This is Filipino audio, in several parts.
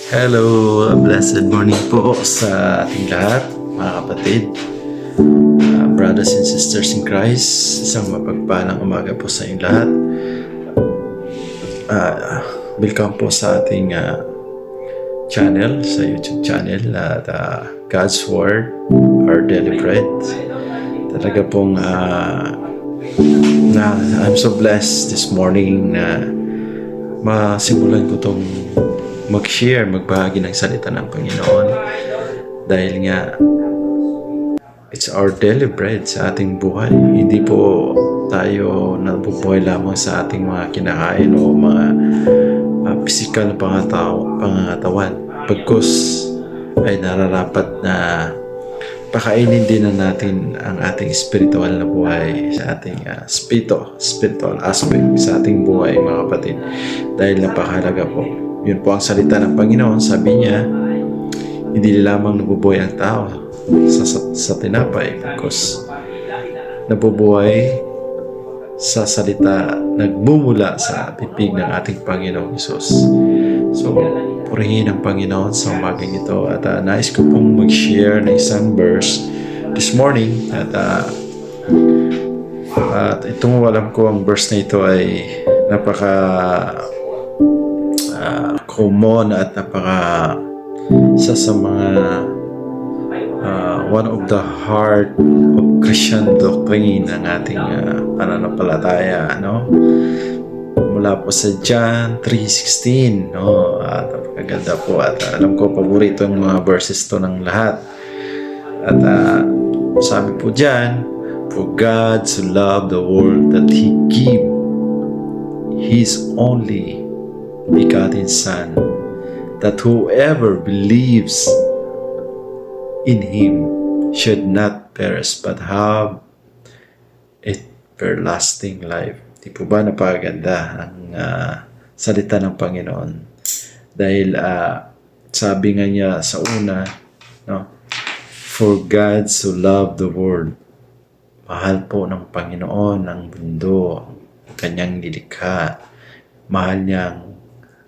Hello, blessed morning po sa ating lahat, mga kapatid, brothers and sisters in Christ. Isang mapagpalang umaga po sa inyong lahat. Welcome po sa ating channel, sa YouTube channel at God's Word, Our Daily Bread. Talaga pong I'm so blessed this morning na masimulan ko tong mag-share, magbahagi ng salita ng Panginoon dahil nga it's our daily bread sa ating buhay. Hindi po tayo nabubuhay lamang sa ating mga kinakain o mga physical na pangangatawan. Pagkus ay nararapat na pakainin din na natin ang ating spiritual na buhay sa ating spiritual aspect sa ating buhay, mga kapatid, dahil napakahalaga po. Yun po ang salita ng Panginoon. Sabi niya, hindi lamang nabubuhay ang tao sa tinapay, because nabubuhay sa salita nagmumula sa bibig ng ating Panginoong Hesus. So, purihin ang Panginoon sa umagang ito at nais ko pong mag-share ng isang verse this morning at itong alam ko ang verse na ito ay napaka common at napaka isa sa mga one of the heart of Christian doctrine ng ating pananampalataya, no? Mula po sa John 3:16, no? At napakaganda po at alam ko paborito ang mga verses to ng lahat. At sabi po diyan, for God so loved the world that He gave His only begotten Son, that whoever believes in Him should not perish but have everlasting life. Di po ba napakaganda ang salita ng Panginoon? Dahil sabi nga niya sa una, no? For God so loved the world. Mahal po ng Panginoon ang mundo, ang kanyang nilikha. Mahal niyang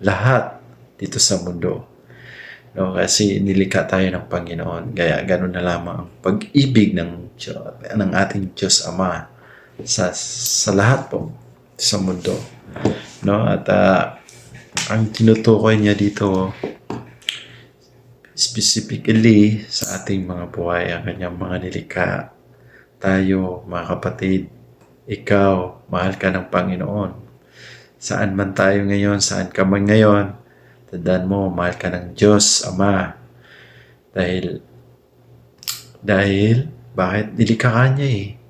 lahat dito sa mundo. No, kasi nilikha tayo ng Panginoon. Kaya ganoon na lamang ang pag-ibig ng ating Diyos Ama sa lahat po sa mundo. No, at ang tinutukoy niya dito specifically sa ating mga buhay, ang kanyang mga nilikha. Tayo, mga kapatid, ikaw, mahal ka ng Panginoon. Saan man tayo ngayon, saan ka man ngayon, tandaan mo, mahal ka ng Diyos Ama. Dahil, bakit? Nilikha ka niya eh.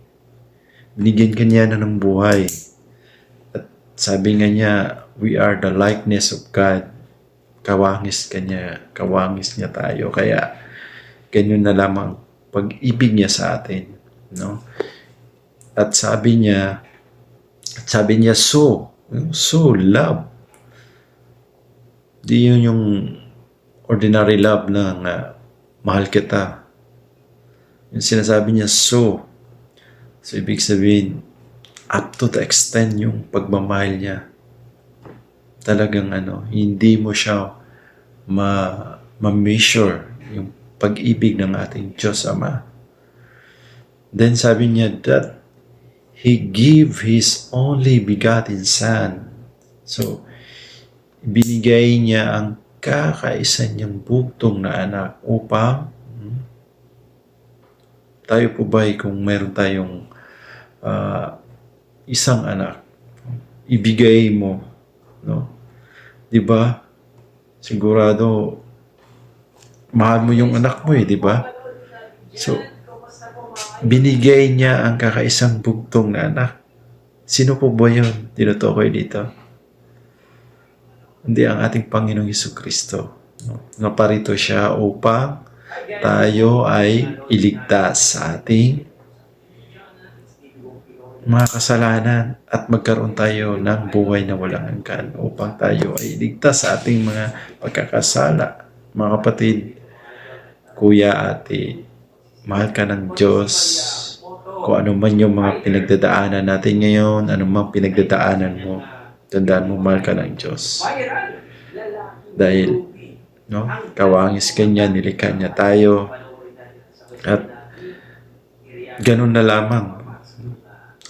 Binigyan ka niya ng buhay. At sabi nga niya, we are the likeness of God. Kawangis niya tayo. Kaya, ganyan na lamang pag-ibig niya sa atin. No? At sabi niya, so love. Di yun yung ordinary love lang mahal kita. Yung sinasabi niya, so ibig sabihin, up to the extent yung pagmamahal niya. Talagang hindi mo siya ma-measure yung pag-ibig ng ating Diyos Ama. Then sabi niya that He gave His only begotten Son. So, binigay niya ang kakaisa niyang bugtong na anak upang tayo po ba kung meron tayong isang anak, ibigay mo, no? 'Di ba? Sigurado mahal mo yung anak mo 'di ba? So, binigay niya ang kakaisang bugtong na anak. Sino po ba yun? Tinutukoy dito. Hindi ang ating Panginoong Jesucristo. No? Naparito siya upang tayo ay iligtas sa ating mga kasalanan at magkaroon tayo ng buhay na walang hanggan upang tayo ay iligtas sa ating mga pagkakasala. Mga kapatid, kuya, ate, mahal ka ng Diyos. Kung ano man yung mga pinagdadaanan natin ngayon, ano man pinagdadaanan mo, tandaan mo, mahal ka ng Dahil No? Kawangis kanya, nilikha niya tayo. At ganun na lamang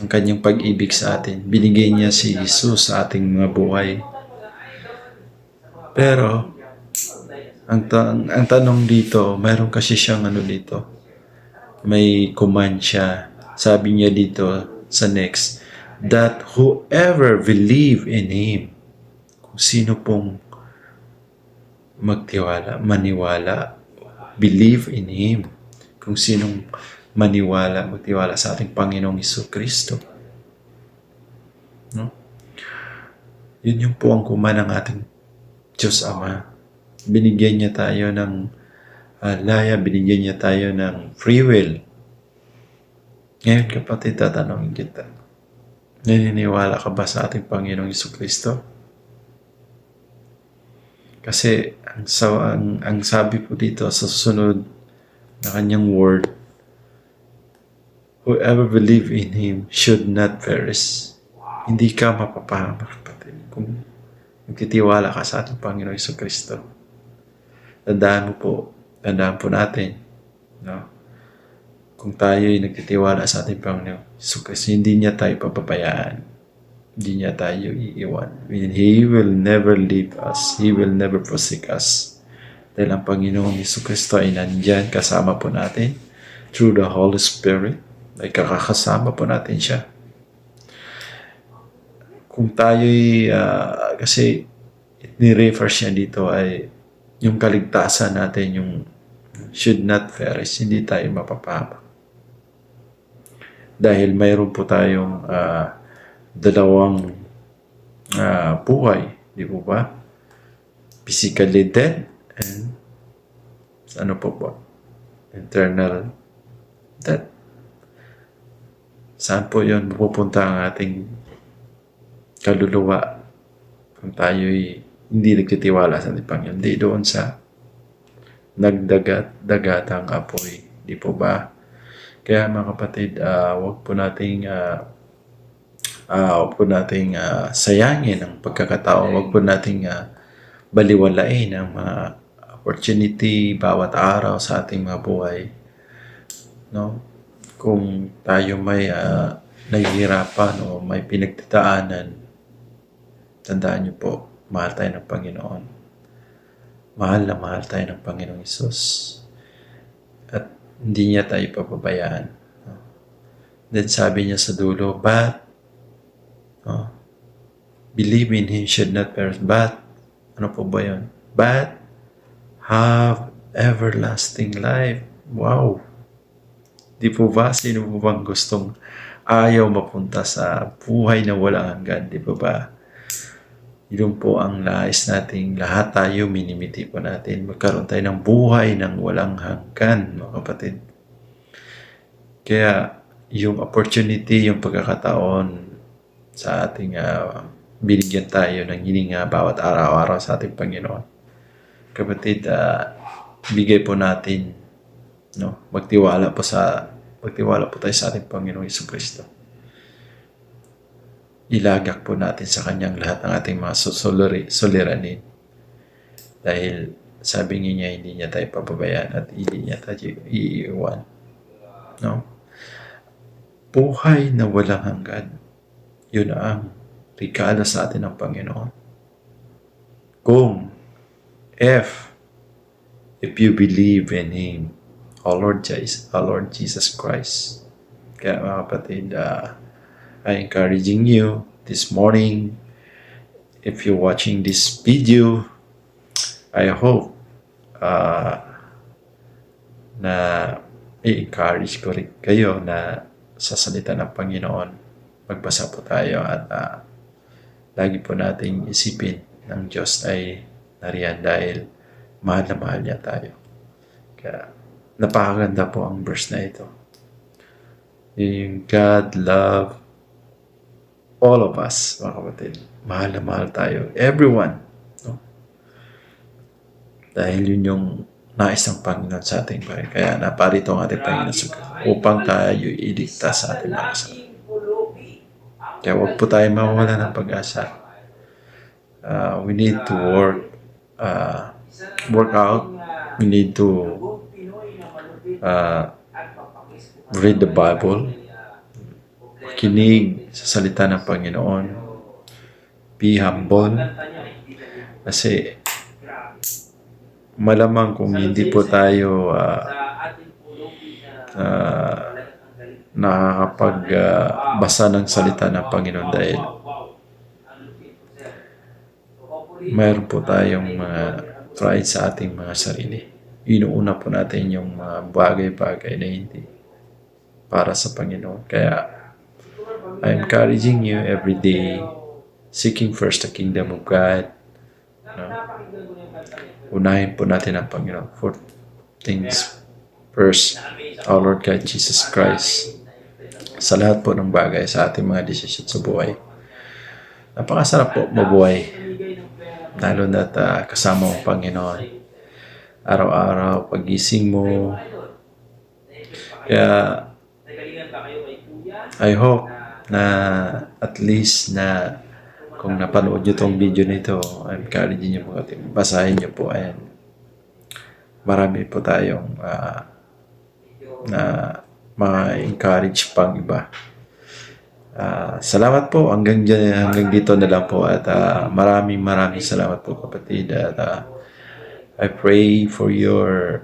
ang kanyang pag-ibig sa atin. Binigay niya si Jesus sa ating mga buhay. Pero, ang tanong dito, mayroon kasi siyang ano dito. May command siya. Sabi niya dito sa next, that whoever believe in Him, kung sino pong maniwala, believe in Him, kung sinong magtiwala sa ating Panginoong Jesucristo. No? Yun yung po ang command ng ating Diyos Ama. Binigyan niya tayo ng laya, binigyan niya tayo ng free will. Ngayon kapatid, tatanungin kita, naniniwala ka ba sa ating Panginoong Jesucristo? Kasi ang sabi po dito sa susunod na kanyang word, whoever believe in Him should not perish. Hindi ka mapapahamak, kapatid, kung magtitiwala ka sa ating Panginoong Jesucristo. Tandaan po natin, no? Kung tayo ay nagtitiwala sa ating Panginoong Jesucristo, hindi niya tayo papabayaan. Hindi niya tayo iiwan. He will never leave us. He will never forsake us. Dahil ang Panginoong Jesucristo ay nandyan, kasama po natin through the Holy Spirit. Ay kakakasama po natin siya. Kung tayo'y, kasi ni-refer siya dito ay yung kaligtasan natin, yung should not perish, hindi tayo mapapahamak. Dahil mayroon po tayong dalawang buhay, di po ba? Physically dead and ano po ba? Eternal death. Saan po yun mapupunta ang ating kaluluwa kung tayo'y hindi nagtitiwala sa ating Panginoon? Hindi doon sa nagdagat-dagatang apoy. Di po ba? Kaya mga kapatid, huwag po nating sayangin ang pagkakataon. Huwag po nating baliwalain ang mga opportunity bawat araw sa ating mga buhay. No? Kung tayo may nahihirapan o may pinagdadaanan, tandaan niyo po, mahal tayo ng Panginoon. Mahal na mahal tayo ng Panginoong Hesus. At hindi niya tayo papabayaan. Then sabi niya sa dulo, but believe in Him should not perish, but ano po ba yun? But have everlasting life. Wow! Di po ba? Sino po bang gustong ayaw mapunta sa buhay na walang hanggan? Di po ba? Yun po ang nais nating lahat tayo, minimiti po natin. Magkaroon tayo ng buhay ng walang hanggan, mga kapatid. Kaya yung opportunity, yung pagkakataon sa ating binigyan tayo ng hininga bawat araw-araw sa ating Panginoon. Kapatid, bigay po natin, no? Magtiwala po tayo sa ating Panginoong Jesucristo. Ilagak po natin sa Kanyang lahat ng ating mga suliranin. Dahil sabi niya, hindi niya tayo papabayaan at hindi niya tayo iiwan. No? Buhay na walang hanggan. Yun ang regalo sa atin ng Panginoon. If you believe in Him, our Lord Jesus Christ. Kaya mga kapatid, I encouraging you this morning, if you're watching this video, I hope na i-encourage ko rin kayo na sa salita ng Panginoon, magbasa po tayo at lagi po nating isipin ng Diyos ay nariyan dahil mahal na mahal niya tayo. Kaya napakaganda po ang verse na ito. Yung God love all of us, mga kapatid. Mahal na mahal tayo. Everyone. No? Dahil yun yung nais ng Panginoon sa ating buhay. Kaya naparito ang ating Panginoon upang tayo iligtas sa ating mga kasalanan. Kaya huwag po tayo mawawala ng pag-asa. We need to work work out. We need to read the Bible. Makinig sa salita ng Panginoon. Be humble. Kasi malamang kung hindi po tayo nakakapagbasa ng salita ng Panginoon dahil mayroon po tayong mga pride sa ating mga sarili. Inuuna po natin yung mga bagay-bagay na hindi para sa Panginoon. Kaya I'm encouraging you every day, seeking first the kingdom of God. Unahin po natin ang Panginoon. For things first, our Lord God Jesus Christ. Sa lahat po ng bagay sa ating mga desisyon sa buhay. Napakasarap po mabuhay. Lalo na't kasama ang Panginoon. Araw-araw, pagising mo. Kaya, I hope na at least na kung napanood nyo tong video nito, I'm encouraging nyo mga team. Basahin nyo po. And marami po tayong na ma-encourage pang iba. Salamat po. Hanggang dito na lang po. At maraming salamat po kapatid. At I pray for your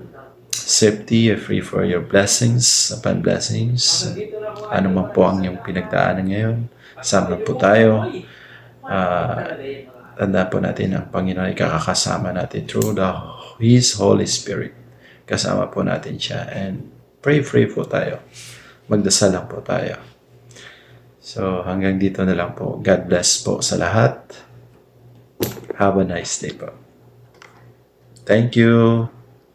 safety. I pray for your blessings upon blessings. Ano man po ang iyong pinagdaanan ngayon. Sama po tayo. Tanda po natin ang Panginoon ay kakasama natin through His Holy Spirit. Kasama po natin siya. And pray po tayo. Magdasal lang po tayo. So hanggang dito na lang po. God bless po sa lahat. Have a nice day po. Thank you.